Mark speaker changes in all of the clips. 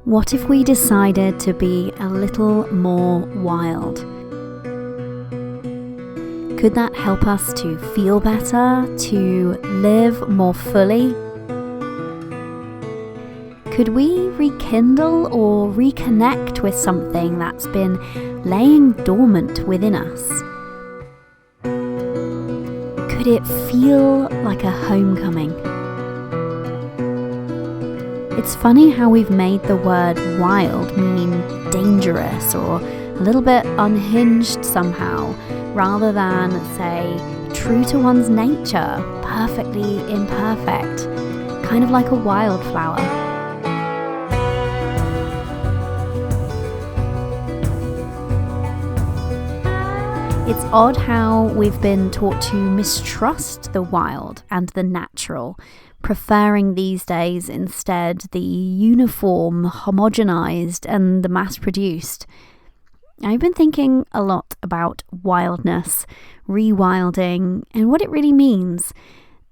Speaker 1: What if we decided to be a little more wild? Could that help us to feel better, to live more fully? Could we rekindle or reconnect with something that's been laying dormant within us? Could it feel like a homecoming? It's funny how we've made the word wild mean dangerous or a little bit unhinged somehow, rather than, say, true to one's nature, perfectly imperfect, kind of like a wildflower. It's odd how we've been taught to mistrust the wild and the natural, preferring these days instead the uniform, homogenized, and the mass-produced. I've been thinking a lot about wildness, rewilding, and what it really means,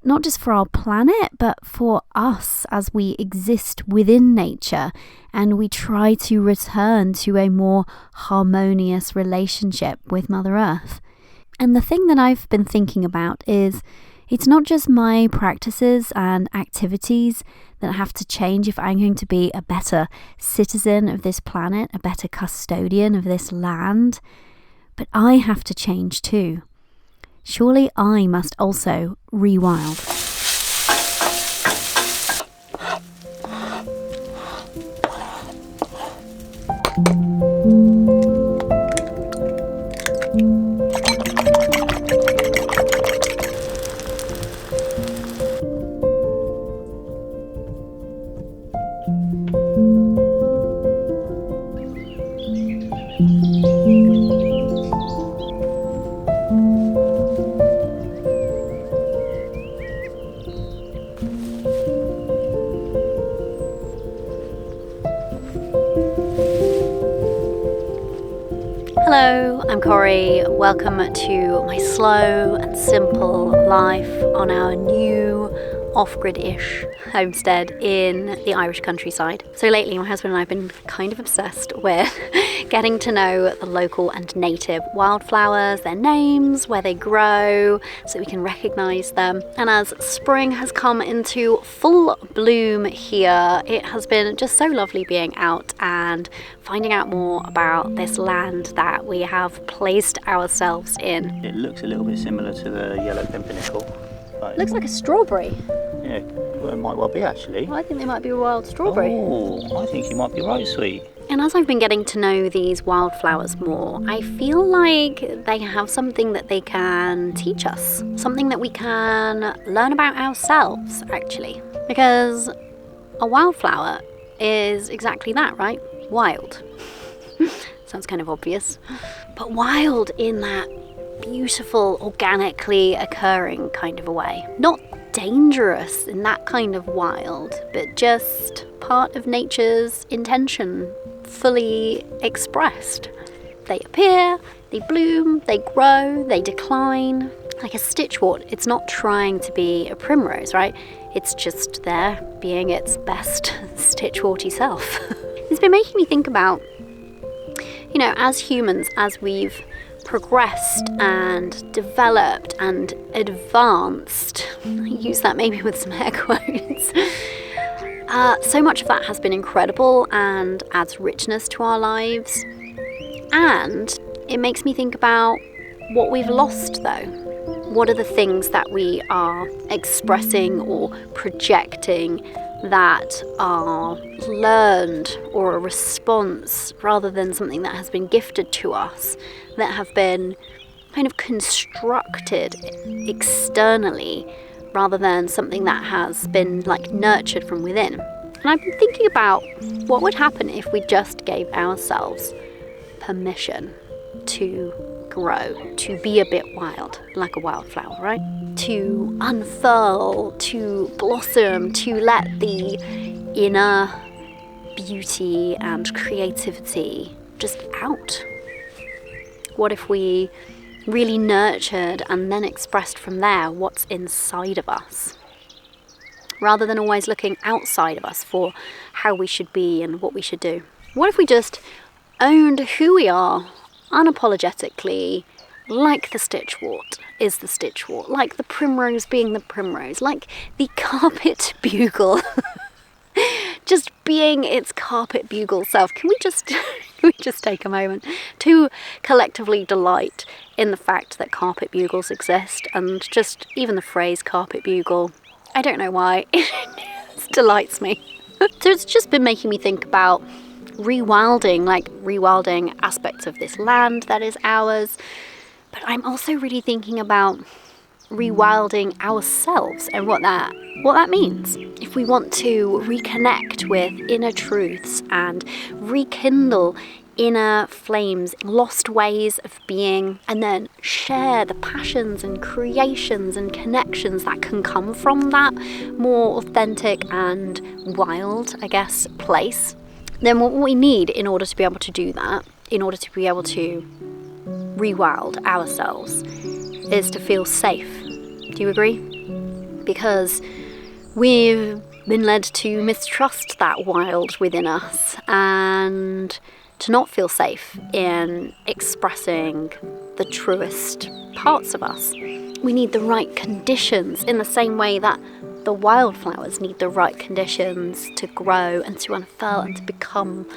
Speaker 1: not just for our planet, but for us as we exist within nature and we try to return to a more harmonious relationship with Mother Earth. And the thing that I've been thinking about is it's not just my practices and activities that have to change if I'm going to be a better citizen of this planet, a better custodian of this land, but I have to change too. Surely I must also rewild. Hello, I'm Corrie. Welcome to my slow and simple life on our new off-grid-ish homestead in the Irish countryside. So lately my husband and I have been kind of obsessed with getting to know the local and native wildflowers, their names, where they grow, so we can recognise them. And as spring has come into full bloom here, it has been just so lovely being out and finding out more about this land that we have placed ourselves in.
Speaker 2: It looks a little bit similar to the yellow pimpernel.
Speaker 1: It looks like a strawberry.
Speaker 2: Yeah, well, it might well be actually.
Speaker 1: Well, I think they might be a wild strawberry.
Speaker 2: Oh, I think you might be right, sweet.
Speaker 1: And as I've been getting to know these wildflowers more, I feel like they have something that they can teach us. Something that we can learn about ourselves, actually. Because a wildflower is exactly that, right? Wild. Sounds kind of obvious. But wild in that beautiful, organically occurring kind of a way. Not dangerous in that kind of wild, but just part of nature's intention, fully expressed. They appear, they bloom, they grow, they decline. Like a stitchwort, it's not trying to be a primrose, right? It's just there, being its best stitchworty self. It's been making me think about, as humans, as we've progressed and developed and advanced, I use that maybe with some air quotes, so much of that has been incredible and adds richness to our lives. And it makes me think about what we've lost though. What are the things that we are expressing or projecting that are learned or a response rather than something that has been gifted to us, that have been kind of constructed externally rather than something that has been like nurtured from within. And I've been thinking about what would happen if we just gave ourselves permission to grow, to be a bit wild, like a wildflower, right? To unfurl, to blossom, to let the inner beauty and creativity just out. What if we really nurtured and then expressed from there what's inside of us? rather than always looking outside of us for how we should be and what we should do. What if we just owned who we are unapologetically, like the stitchwort is the stitchwort, like the primrose being the primrose, like the carpet bugle just being its carpet bugle self. Can we just take a moment to collectively delight in the fact that carpet bugles exist, and just even the phrase carpet bugle, I don't know why, it delights me. So it's just been making me think about rewilding, like rewilding aspects of this land that is ours. But I'm also really thinking about rewilding ourselves and what that means. If we want to reconnect with inner truths and rekindle inner flames, lost ways of being, and then share the passions and creations and connections that can come from that more authentic and wild, I guess, place, then what we need in order to be able to do that, in order to be able to rewild ourselves, is to feel safe. Do you agree? Because we've been led to mistrust that wild within us and to not feel safe in expressing the truest parts of us. We need the right conditions in the same way that the wildflowers need the right conditions to grow and to unfurl and to become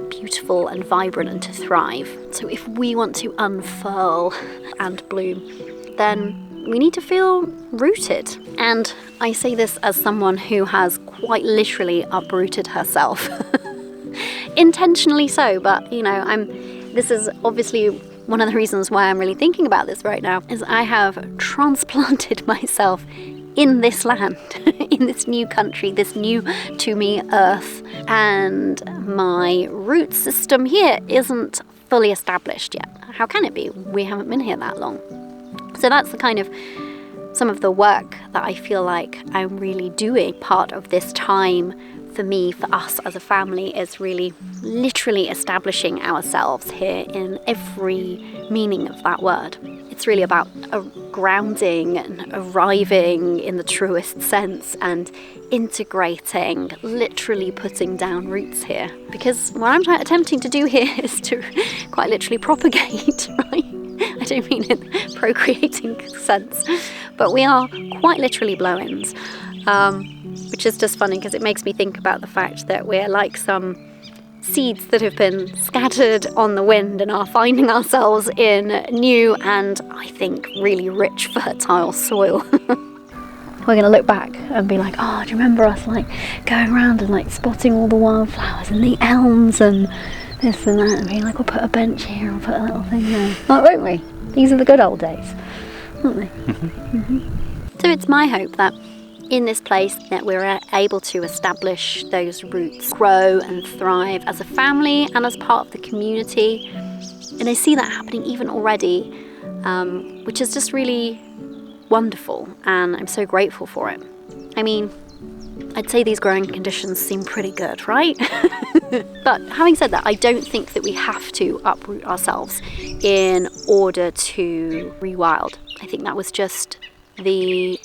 Speaker 1: beautiful and vibrant and to thrive. So if we want to unfurl and bloom, then we need to feel rooted. And I say this as someone who has quite literally uprooted herself. Intentionally so, but this is obviously one of the reasons why I'm really thinking about this right now, is I have transplanted myself in this land, in this new country, this new to me earth, and my root system here isn't fully established yet. How can it be? We haven't been here that long. So that's the kind of some of the work that I feel like I'm really doing. Part of this time for me, for us as a family, is really literally establishing ourselves here in every meaning of that word. It's really about grounding and arriving in the truest sense and integrating, literally putting down roots here. Because what I'm attempting to do here is to quite literally propagate, right? I don't mean in procreating sense, but we are quite literally blow-ins, which is just funny because it makes me think about the fact that we're like some seeds that have been scattered on the wind and are finding ourselves in new and, I think, really rich, fertile soil. We're going to look back and be like, oh, do you remember us like going around and like spotting all the wildflowers and the elms and this and that, and being like, we'll put a bench here and put a little thing there. Oh, won't we? These are the good old days, aren't they? So it's my hope that in this place that we're able to establish those roots, grow and thrive as a family and as part of the community. And I see that happening even already, which is just really wonderful, and I'm so grateful for it. I mean, I'd say these growing conditions seem pretty good, right? But having said that, I don't think that we have to uproot ourselves in order to rewild. I think that was just the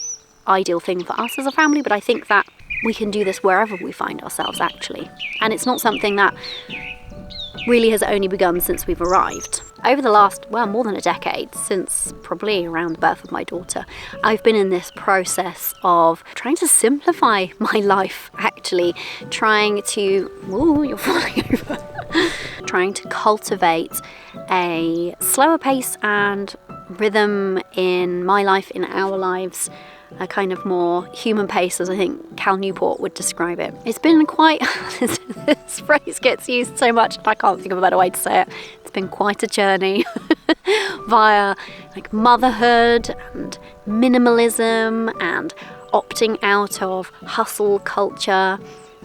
Speaker 1: ideal thing for us as a family, but I think that we can do this wherever we find ourselves, actually. And it's not something that really has only begun since we've arrived. Over the last, more than a decade, since probably around the birth of my daughter, I've been in this process of trying to simplify my life, actually. Trying to, you're falling over. Trying to cultivate a slower pace and rhythm in my life, in our lives, a kind of more human pace, as I think Cal Newport would describe it. It's been quite, this phrase gets used so much, I can't think of a better way to say it. It's been quite a journey via like motherhood and minimalism and opting out of hustle culture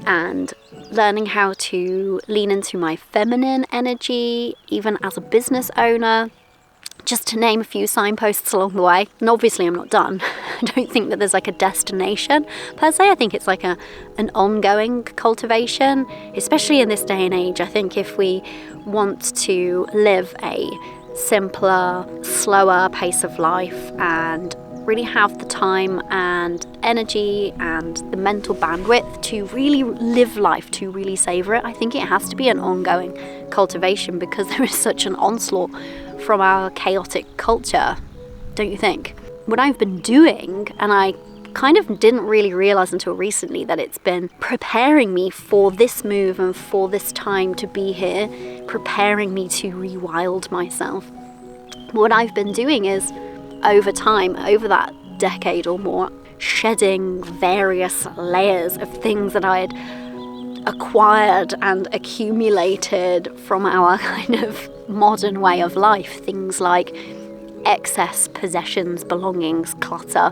Speaker 1: and learning how to lean into my feminine energy, even as a business owner. Just to name a few signposts along the way. And obviously I'm not done. I don't think that there's like a destination per se. I think it's like an ongoing cultivation, especially in this day and age. I think if we want to live a simpler, slower pace of life and really have the time and energy and the mental bandwidth to really live life, to really savor it. I think it has to be an ongoing cultivation because there is such an onslaught from our chaotic culture, don't you think? What I've been doing, and I kind of didn't really realize until recently, that it's been preparing me for this move and for this time to be here, preparing me to rewild myself. What I've been doing is, over time, over that decade or more, shedding various layers of things that I had acquired and accumulated from our kind of modern way of life. Things like excess possessions, belongings, clutter,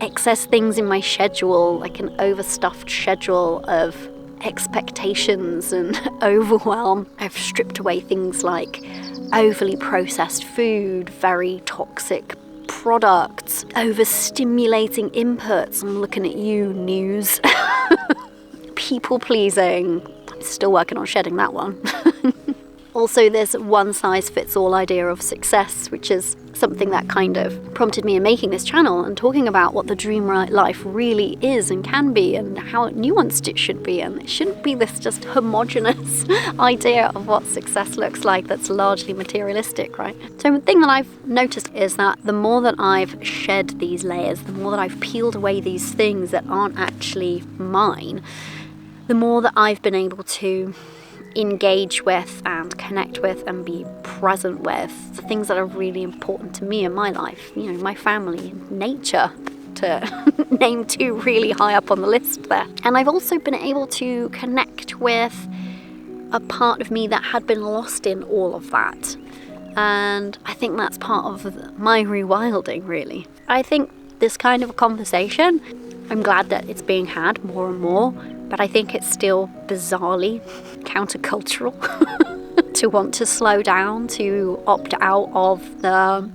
Speaker 1: excess things in my schedule, like an overstuffed schedule of expectations and overwhelm. I've stripped away things like overly processed food, very toxic products, overstimulating inputs. I'm looking at you, news. People pleasing. I'm still working on shedding that one. Also, this one-size-fits-all idea of success, which is something that kind of prompted me in making this channel and talking about what the dream life really is and can be and how nuanced it should be. And it shouldn't be this just homogenous idea of what success looks like that's largely materialistic, right? So the thing that I've noticed is that the more that I've shed these layers, the more that I've peeled away these things that aren't actually mine, the more that I've been able to engage with and connect with and be present with the things that are really important to me in my life, you know, my family, nature, to name two really high up on the list there. And I've also been able to connect with a part of me that had been lost in all of that. And I think that's part of my rewilding, really. I think this kind of a conversation, I'm glad that it's being had more and more, but I think it's still bizarrely countercultural to want to slow down, to opt out of the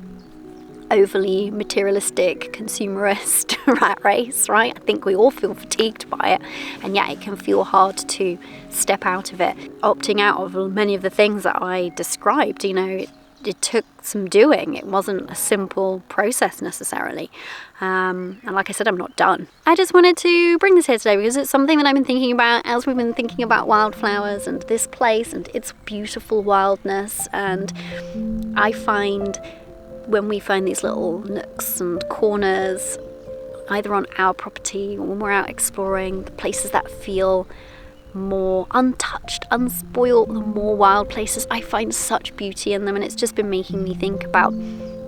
Speaker 1: overly materialistic consumerist rat race, right? I think we all feel fatigued by it, and yet it can feel hard to step out of it. Opting out of many of the things that I described, you know, it took some doing. It wasn't a simple process necessarily. And like I said, I'm not done. I just wanted to bring this here today because it's something that I've been thinking about as we've been thinking about wildflowers and this place and its beautiful wildness. And I find when we find these little nooks and corners, either on our property or when we're out exploring, the places that feel more untouched, unspoiled, the more wild places, I find such beauty in them. And it's just been making me think about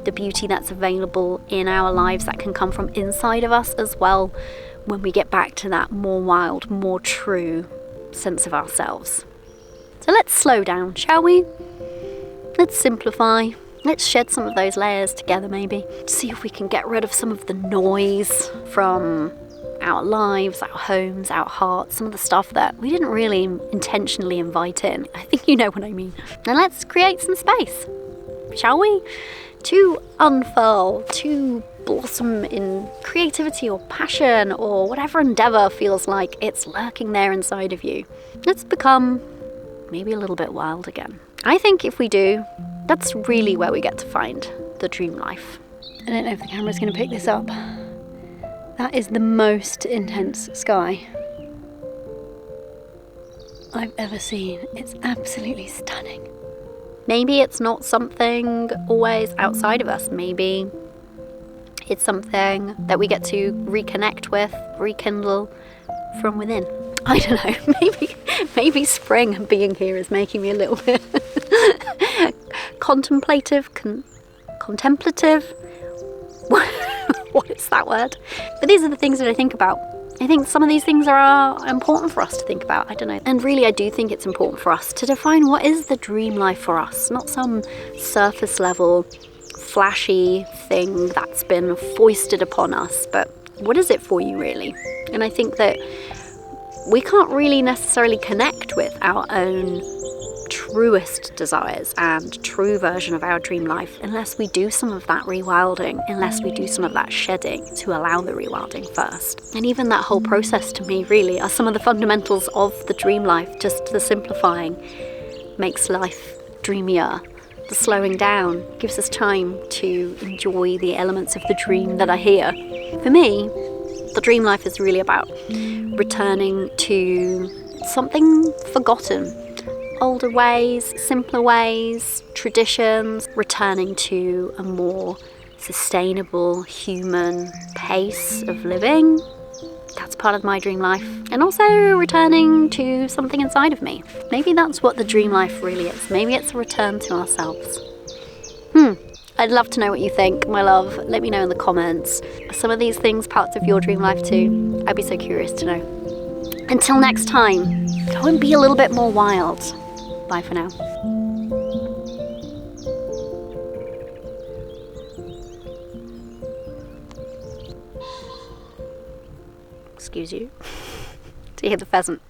Speaker 1: the beauty that's available in our lives that can come from inside of us as well when we get back to that more wild, more true sense of ourselves. So let's slow down, shall we? Let's simplify. Let's shed some of those layers together, maybe. See if we can get rid of some of the noise from our lives, our homes, our hearts, some of the stuff that we didn't really intentionally invite in. I think you know what I mean. And let's create some space, shall we? To unfurl, to blossom in creativity or passion or whatever endeavor feels like it's lurking there inside of you. Let's become maybe a little bit wild again. I think if we do, that's really where we get to find the dream life. I don't know if the camera's going to pick this up. That is the most intense sky I've ever seen. It's absolutely stunning. Maybe it's not something always outside of us. Maybe it's something that we get to reconnect with, rekindle from within. I don't know. Maybe spring and being here is making me a little bit contemplative, contemplative. What is that word? But these are the things that I think about. I think some of these things are important for us to think about. I don't know. And really, I do think it's important for us to define what is the dream life for us, not some surface level, flashy thing that's been foisted upon us, but what is it for you really? And I think that we can't really necessarily connect with our own truest desires and true version of our dream life unless we do some of that rewilding, unless we do some of that shedding to allow the rewilding first. And even that whole process to me really are some of the fundamentals of the dream life. Just the simplifying makes life dreamier. the slowing down, gives us time to enjoy the elements of the dream that are here. For me, the dream life is really about returning to something forgotten. Older ways, simpler ways, traditions, returning to a more sustainable human pace of living. That's part of my dream life. And also returning to something inside of me. Maybe that's what the dream life really is. Maybe it's a return to ourselves. I'd love to know what you think, my love. Let me know in the comments. Are some of these things parts of your dream life too? I'd be so curious to know. Until next time, go and be a little bit more wild. Bye for now. Excuse you. Do you hear the pheasant?